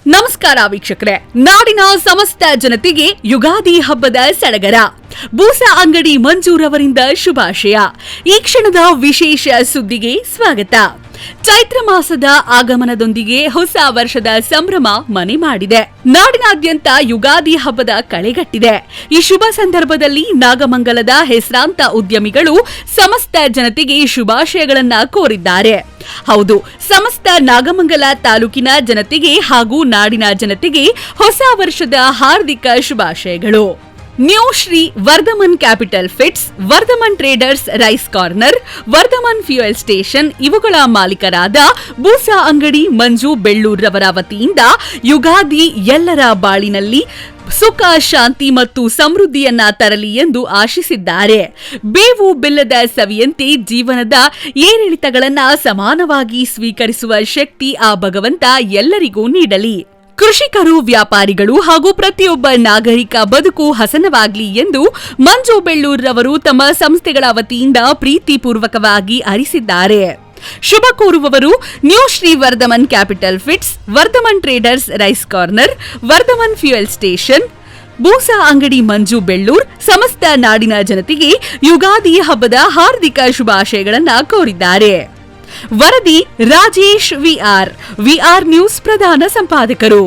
ನಮಸ್ಕಾರ ವೀಕ್ಷಕರೇ, ನಾಡಿನ ಸಮಸ್ತ ಜನತೆಗೆ ಯುಗಾದಿ ಹಬ್ಬದ ಸಡಗರ. ಬೂಸ ಅಂಗಡಿ ಮಂಜೂರವರಿಂದ ಶುಭಾಶಯ. ಈ ಕ್ಷಣದ ವಿಶೇಷ ಸುದ್ದಿಗೆ ಸ್ವಾಗತ. ಚೈತ್ರ ಮಾಸದ ಆಗಮನದೊಂದಿಗೆ ಹೊಸ ವರ್ಷದ ಸಂಭ್ರಮ ಮನೆ ಮಾಡಿದೆ. ನಾಡಿನಾದ್ಯಂತ ಯುಗಾದಿ ಹಬ್ಬದ ಕಳೆಗಟ್ಟಿದೆ. ಈ ಶುಭ ಸಂದರ್ಭದಲ್ಲಿ ನಾಗಮಂಗಲದ ಹೆಸರಾಂತ ಉದ್ಯಮಿಗಳು ಸಮಸ್ತ ಜನತೆಗೆ ಶುಭಾಶಯಗಳನ್ನ ಕೋರಿದ್ದಾರೆ. ಹೌದು, ಸಮಸ್ತ ನಾಗಮಂಗಲ ತಾಲೂಕಿನ ಜನತೆಗೆ ಹಾಗೂ ನಾಡಿನ ಜನತೆಗೆ ಹೊಸ ವರ್ಷದ ಹಾರ್ದಿಕ ಶುಭಾಶಯಗಳು. New Shri Vardhaman capital fits, Vardhaman traders rice corner, Vardhaman fuel station ಇವುಗಳ ಮಾಲೀಕರಾದ ಬೂಸ ಅಂಗಡಿ ಮಂಜು ಬೆಳ್ಳೂರ್ರವರ ವತಿಯಿಂದ ಯುಗಾದಿ ಎಲ್ಲರ ಬಾಳಿನಲ್ಲಿ ಸುಖ, ಶಾಂತಿ ಮತ್ತು ಸಮೃದ್ಧಿಯನ್ನ ತರಲಿ ಎಂದು ಆಶಿಸಿದ್ದಾರೆ. ಬೇವು ಬೆಲ್ಲದ ಸವಿಯಂತೆ ಜೀವನದ ಏರಿಳಿತಗಳನ್ನ ಸಮಾನವಾಗಿ ಸ್ವೀಕರಿಸುವ ಶಕ್ತಿ ಆ ಭಗವಂತ ಎಲ್ಲರಿಗೂ ನೀಡಲಿ. ಕೃಷಿಕರು, ವ್ಯಾಪಾರಿಗಳು ಹಾಗೂ ಪ್ರತಿಯೊಬ್ಬ ನಾಗರಿಕ ಬದುಕು ಹಸನವಾಗಲಿ ಎಂದು ಮಂಜು ಬೆಳ್ಳೂರ್ರವರು ತಮ್ಮ ಸಂಸ್ಥೆಗಳ ವತಿಯಿಂದ ಪ್ರೀತಿಪೂರ್ವಕವಾಗಿ ಹರಿಸಿದ್ದಾರೆ. ಶುಭ ಕೋರುವವರು new Shri Vardhaman capital fits, Vardhaman traders rice corner, Vardhaman fuel station, ಬೂಸ ಅಂಗಡಿ ಮಂಜು ಬೆಳ್ಳೂರ್. ಸಮಸ್ತ ನಾಡಿನ ಜನತೆಗೆ ಯುಗಾದಿ ಹಬ್ಬದ ಹಾರ್ದಿಕ ಶುಭಾಶಯಗಳನ್ನು ಕೋರಿದ್ದಾರೆ. ವರದಿ ರಾಜೇಶ್ ವಿಆರ್ ನ್ಯೂಸ್ ಪ್ರಧಾನ ಸಂಪಾದಕರು.